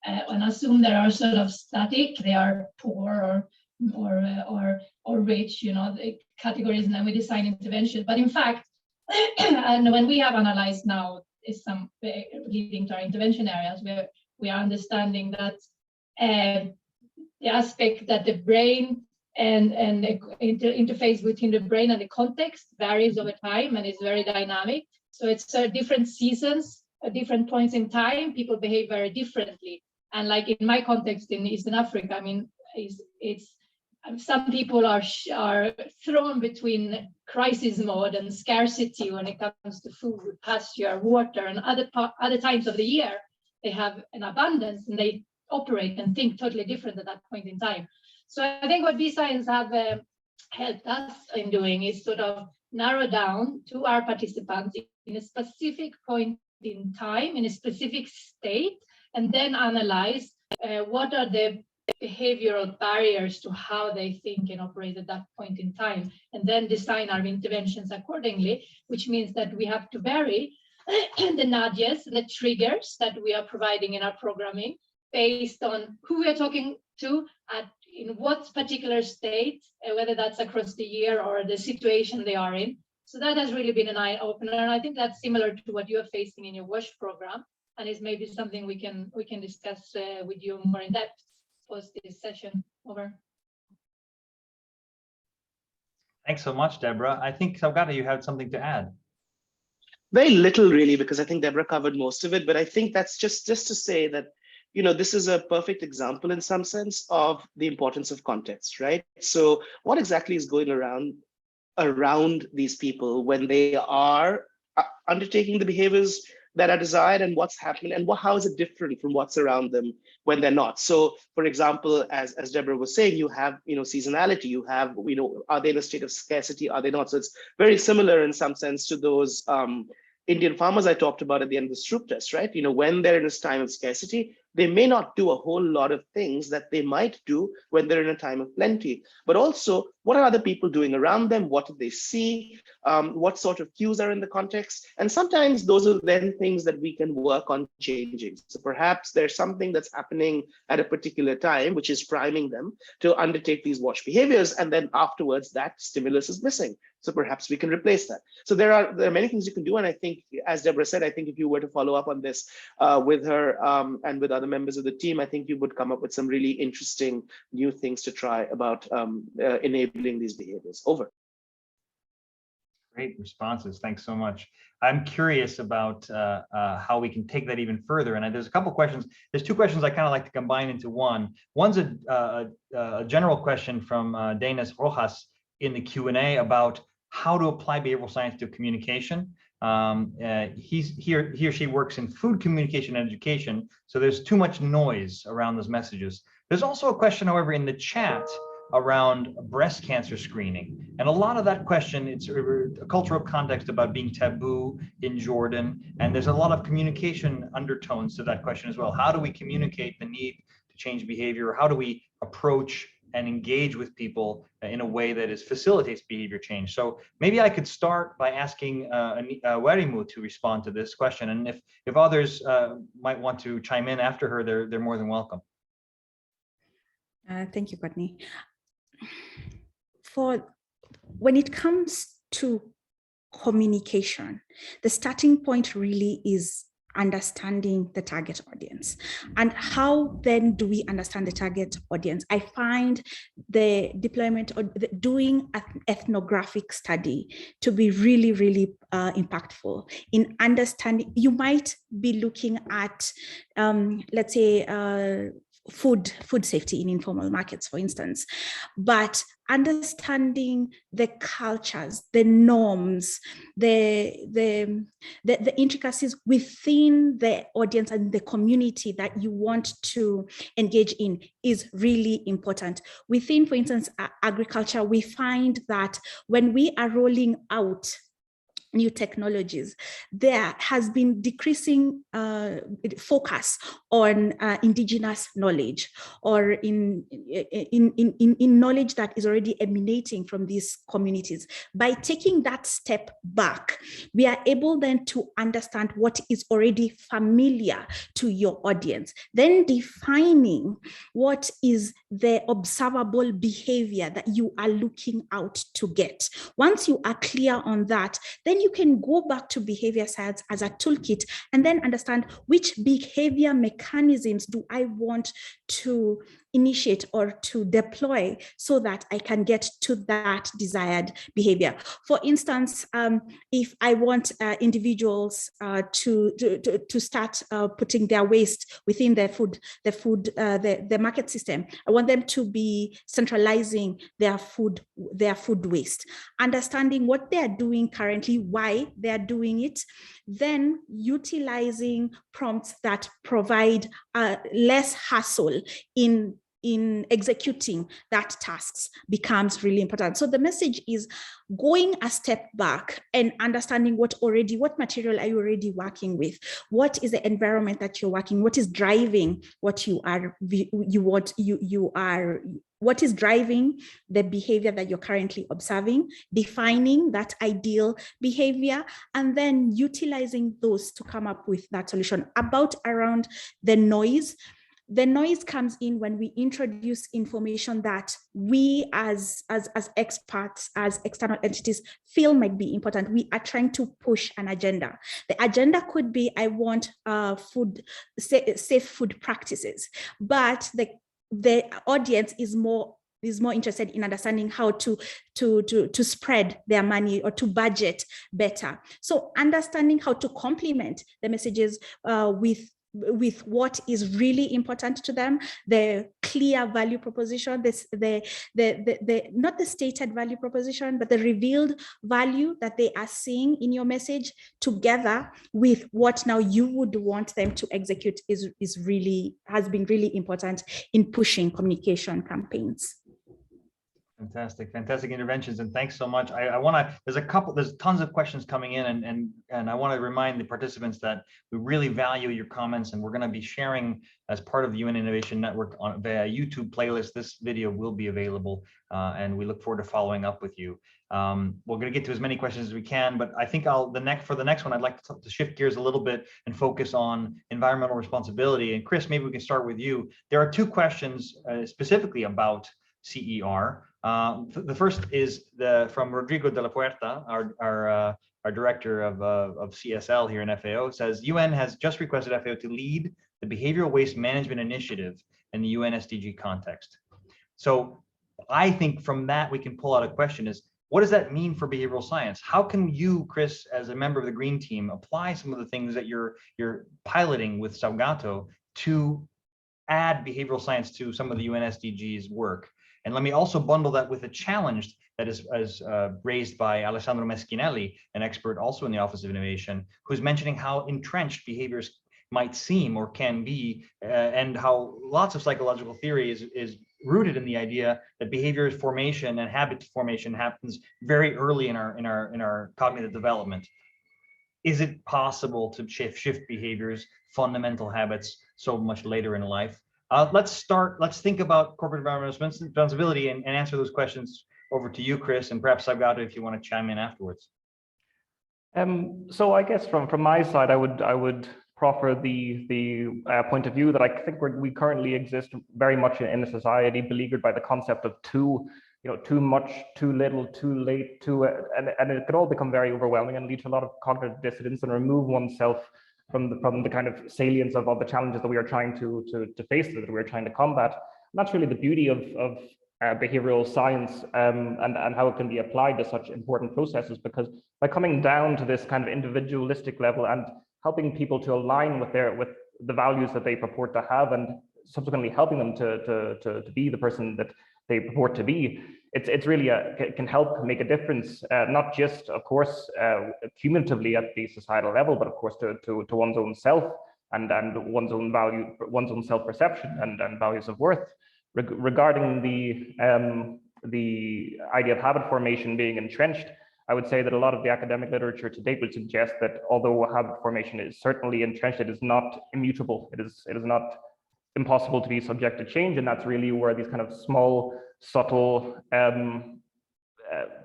and assume they are sort of static, they are poor or rich, the categories, and then we design interventions. But in fact, and when we have analyzed now is some leading to our intervention areas, where we are understanding that the aspect that the brain and the interface between the brain and the context varies over time and is very dynamic. So it's different seasons, at different points in time, people behave very differently. And like in my context in Eastern Africa, I mean, it's some people are thrown between crisis mode and scarcity when it comes to food, pasture, water, and other times of the year, they have an abundance and they operate and think totally different at that point in time. So I think what BeScience have helped us in doing is sort of narrow down to our participants in a specific point in time, in a specific state, and then analyze what are the behavioral barriers to how they think and operate at that point in time, and then design our interventions accordingly, which means that we have to vary the nudges, the triggers that we are providing in our programming based on who we are talking to in what particular state, whether that's across the year or the situation they are in. So that has really been an eye-opener, and I think that's similar to what you are facing in your WASH program, and is maybe something we can discuss with you more in depth post this session. Over. Thanks so much, Deborah. I think, Salgato, you had something to add. Very little, really, because I think Deborah covered most of it. But I think that's just to say that, this is a perfect example in some sense of the importance of context, right? So what exactly is going around these people when they are undertaking the behaviors that are desired, and what's happening, and how is it different from what's around them when they're not? So, for example, as Deborah was saying, you have seasonality. You have are they in a state of scarcity? Are they not? So it's very similar in some sense to those Indian farmers I talked about at the end of the Stroop Test, right? When they're in this time of scarcity, they may not do a whole lot of things that they might do when they're in a time of plenty, but also what are other people doing around them? What do they see? What sort of cues are in the context? And sometimes those are then things that we can work on changing. So perhaps there's something that's happening at a particular time, which is priming them to undertake these watch behaviors. And then afterwards, that stimulus is missing. So perhaps we can replace that. So there are many things you can do. And I think, as Deborah said, I think if you were to follow up on this with her and with other members of the team, I think you would come up with some really interesting new things to try about enabling these behaviors. Over. Great responses. Thanks so much. I'm curious about how we can take that even further. And there's a couple questions. There's two questions I kind of like to combine into one. One's a general question from Denis Rojas in the Q&A about how to apply behavioral science to communication. He or she works in food communication and education, so there's too much noise around those messages. There's also a question, however, in the chat around breast cancer screening. And a lot of that question, it's a cultural context about being taboo in Jordan. And there's a lot of communication undertones to that question as well. How do we communicate the need to change behavior? How do we approach and engage with people in a way that facilitates behavior change? So maybe I could start by asking Werimu to respond to this question. And if others might want to chime in after her, they're more than welcome. Thank you, Courtney. When it comes to communication, the starting point really is understanding the target audience. And how then do we understand the target audience? I find the deployment or doing an ethnographic study to be really, really impactful in understanding. You might be looking at, let's say, food safety in informal markets, for instance, but understanding the cultures, the norms, the intricacies within the audience and the community that you want to engage in is really important. Within, for instance, agriculture, we find that when we are rolling out new technologies, there has been decreasing focus on indigenous knowledge or in knowledge that is already emanating from these communities. By taking that step back, we are able then to understand what is already familiar to your audience, then defining what is the observable behavior that you are looking out to get. Once you are clear on that, then you can go back to behavior science as a toolkit and then understand which behavior mechanisms do I want to initiate or to deploy so that I can get to that desired behavior. For instance, if I want individuals to start putting their waste within the market system, I want them to be centralizing their food waste, understanding what they are doing currently, why they are doing it, then utilizing prompts that provide less hassle in executing that tasks becomes really important. So the message is going a step back and understanding what material are you already working with? What is the environment that you're working? What is driving what what is driving the behavior that you're currently observing, defining that ideal behavior, and then utilizing those to come up with that solution. Around the noise. The noise comes in when we introduce information that we as experts, as external entities feel might be important. We are trying to push an agenda. The agenda could be, I want safe food practices, but the audience is more interested in understanding how to spread their money or to budget better. So understanding how to complement the messages with what is really important to them, the clear value proposition, not the stated value proposition, but the revealed value that they are seeing in your message, together with what now you would want them to execute has been really important in pushing communication campaigns. Fantastic, fantastic interventions, and thanks so much. There's tons of questions coming in, and I want to remind the participants that we really value your comments, and we're going to be sharing as part of the UN Innovation Network via YouTube playlist. This video will be available, and we look forward to following up with you. We're going to get to as many questions as we can, but I think for the next one, I'd like to shift gears a little bit and focus on environmental responsibility. And Chris, maybe we can start with you. There are two questions specifically about CER. The first is from Rodrigo de la Puerta, our director of CSL here in FAO. It says, UN has just requested FAO to lead the behavioral waste management initiative in the UN SDG context. So I think from that, we can pull out a question is, what does that mean for behavioral science? How can you, Chris, as a member of the Green Team, apply some of the things that you're piloting with Salgato to add behavioral science to some of the UN SDGs work? And let me also bundle that with a challenge that is raised by Alessandro Meschinelli, an expert also in the Office of Innovation, who's mentioning how entrenched behaviors might seem or can be, and how lots of psychological theory is rooted in the idea that behavior formation and habit formation happens very early in our cognitive development. Is it possible to shift behaviors, fundamental habits, so much later in life? Let's think about corporate environmental responsibility and answer those questions over to you, Chris, and perhaps Salgato, if you want to chime in afterwards. So I guess from my side, I would proffer the point of view that I think we currently exist very much in a society beleaguered by the concept of too much, too little, too late, and it could all become very overwhelming and lead to a lot of cognitive dissonance and remove oneself from the kind of salience of the challenges that we are trying to face, that we're trying to combat. And that's really the beauty of behavioral science and how it can be applied to such important processes, because by coming down to this kind of individualistic level and helping people to align with the values that they purport to have, and subsequently helping them to be the person that they purport to be, it's really it can help make a difference, not just, of course, cumulatively at the societal level, but of course to one's own self and one's own value, one's own self-perception and values of worth. Regarding the idea of habit formation being entrenched, I would say that a lot of the academic literature to date would suggest that although habit formation is certainly entrenched, it is not immutable. It is not impossible to be subject to change, and that's really where these kind of small, subtle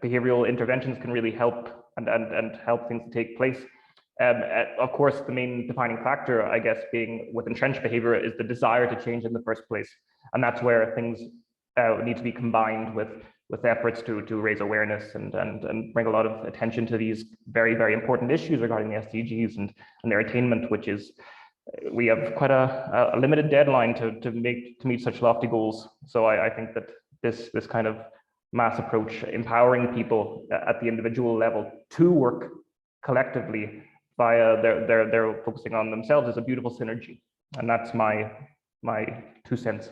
behavioral interventions can really help and help things to take place. Of course, the main defining factor, I guess, being with entrenched behavior is the desire to change in the first place, and that's where things need to be combined with efforts to raise awareness and bring a lot of attention to these very, very important issues regarding the SDGs and their attainment, which is, we have quite a limited deadline to meet such lofty goals. So I think that this kind of mass approach, empowering people at the individual level to work collectively via their focusing on themselves, is a beautiful synergy, and that's my 2 cents.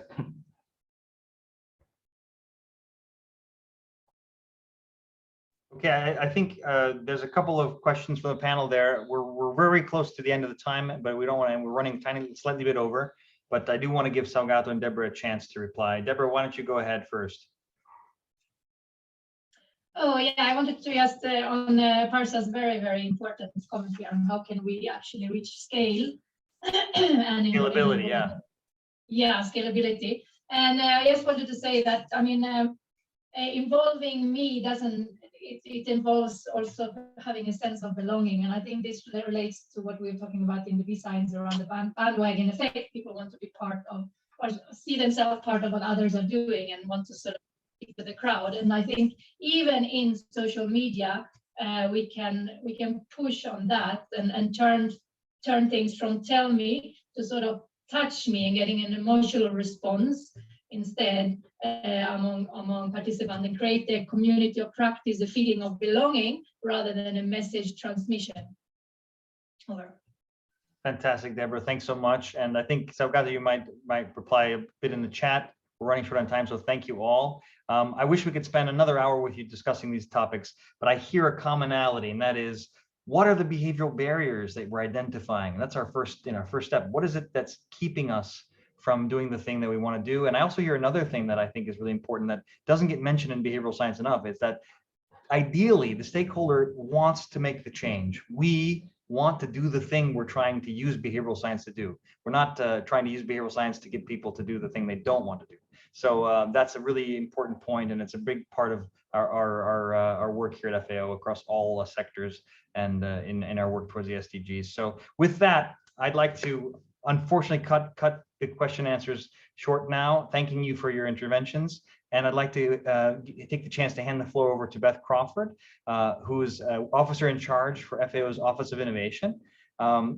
Okay, I think there's a couple of questions from the panel there. We're very close to the end of the time, but we don't want to, we're running slightly bit over, but I do want to give Salgato and Deborah a chance to reply. Deborah, why don't you go ahead first? Oh yeah, I wanted to just on Parsa's very, very important comment here on how can we actually reach scale and Scalability, yeah. Yeah, scalability. And I just wanted to say that, I mean, involving me it involves also having a sense of belonging. And I think this relates to what we were talking about in the BeSci around the bandwagon effect. People want to be part of, or see themselves part of what others are doing and want to sort of speak to the crowd. And I think even in social media, we can push on that and turn things from tell me to sort of touch me and getting an emotional response instead among participants, and create a community of practice, a feeling of belonging rather than a message transmission. Over. Fantastic, Deborah. Thanks so much. And I think, Salgato, you might reply a bit in the chat. We're running short on time, so thank you all. I wish we could spend another hour with you discussing these topics, but I hear a commonality, and that is, what are the behavioral barriers that we're identifying? And that's our first step. What is it that's keeping us from doing the thing that we want to do. And I also hear another thing that I think is really important that doesn't get mentioned in behavioral science enough, is that ideally the stakeholder wants to make the change. We want to do the thing we're trying to use behavioral science to do. We're not trying to use behavioral science to get people to do the thing they don't want to do. So that's a really important point, and it's a big part of our work here at FAO across all sectors and in our work towards the SDGs. So with that, I'd like to unfortunately cut the question and answers short now, thanking you for your interventions. And I'd like to take the chance to hand the floor over to Beth Crawford, who is officer in charge for FAO's Office of Innovation.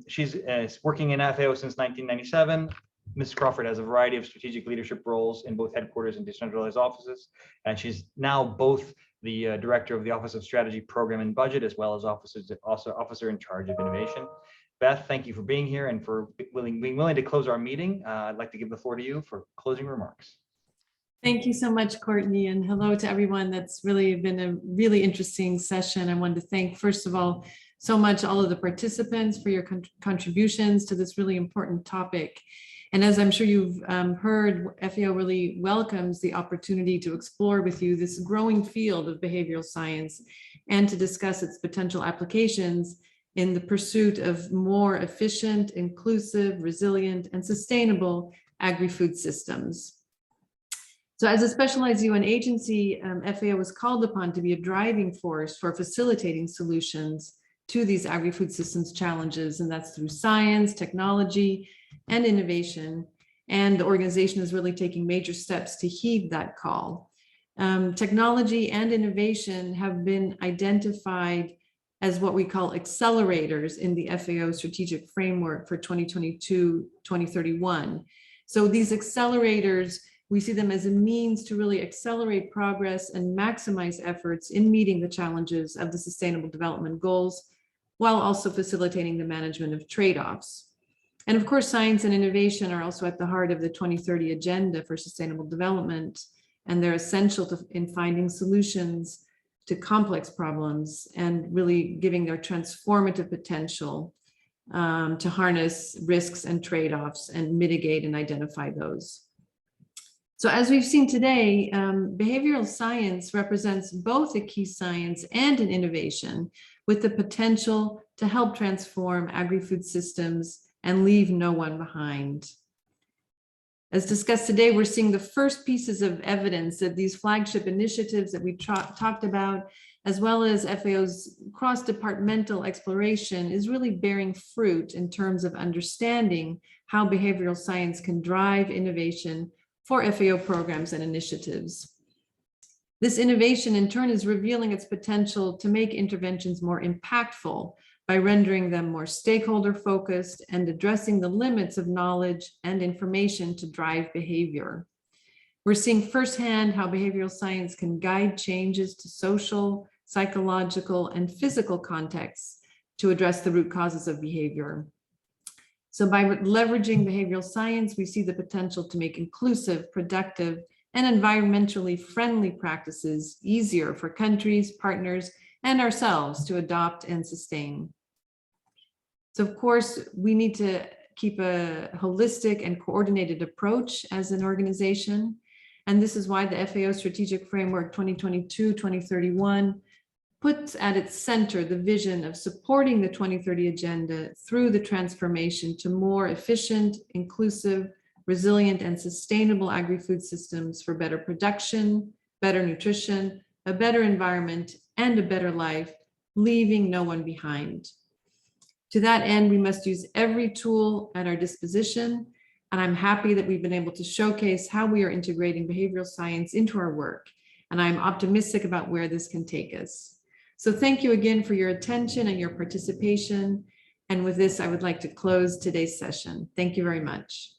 She's working in FAO since 1997. Ms. Crawford has a variety of strategic leadership roles in both headquarters and decentralized offices. And she's now both the director of the Office of Strategy, Program and Budget, as well as officer in charge of innovation. Beth, thank you for being here and for being willing to close our meeting. I'd like to give the floor to you for closing remarks. Thank you so much, Courtney, and hello to everyone. That's really been a really interesting session. I wanted to thank, first of all, so much all of the participants for your contributions to this really important topic. And as I'm sure you've heard, FAO really welcomes the opportunity to explore with you this growing field of behavioral science and to discuss its potential applications in the pursuit of more efficient, inclusive, resilient, and sustainable agri-food systems. So as a specialized UN agency, FAO was called upon to be a driving force for facilitating solutions to these agri-food systems challenges, and that's through science, technology, and innovation. And the organization is really taking major steps to heed that call. Technology and innovation have been identified as what we call accelerators in the FAO strategic framework for 2022-2031. So these accelerators, we see them as a means to really accelerate progress and maximize efforts in meeting the challenges of the Sustainable Development Goals, while also facilitating the management of trade-offs. And of course, science and innovation are also at the heart of the 2030 Agenda for Sustainable Development, and they're essential in finding solutions to complex problems and really giving their transformative potential to harness risks and trade-offs and mitigate and identify those. So as we've seen today, behavioral science represents both a key science and an innovation with the potential to help transform agri-food systems and leave no one behind. As discussed today, we're seeing the first pieces of evidence that these flagship initiatives that we talked about, as well as FAO's cross-departmental exploration, is really bearing fruit in terms of understanding how behavioral science can drive innovation for FAO programs and initiatives. This innovation in turn is revealing its potential to make interventions more impactful by rendering them more stakeholder focused and addressing the limits of knowledge and information to drive behavior. We're seeing firsthand how behavioral science can guide changes to social, psychological, and physical contexts to address the root causes of behavior. So by leveraging behavioral science, we see the potential to make inclusive, productive, and environmentally friendly practices easier for countries, partners, and ourselves to adopt and sustain. So of course, we need to keep a holistic and coordinated approach as an organization. And this is why the FAO Strategic Framework 2022-2031 puts at its center the vision of supporting the 2030 Agenda through the transformation to more efficient, inclusive, resilient, and sustainable agri-food systems for better production, better nutrition, a better environment, and a better life, leaving no one behind. To that end, we must use every tool at our disposition, and I'm happy that we've been able to showcase how we are integrating behavioral science into our work, and I'm optimistic about where this can take us. So thank you again for your attention and your participation, and with this, I would like to close today's session. Thank you very much.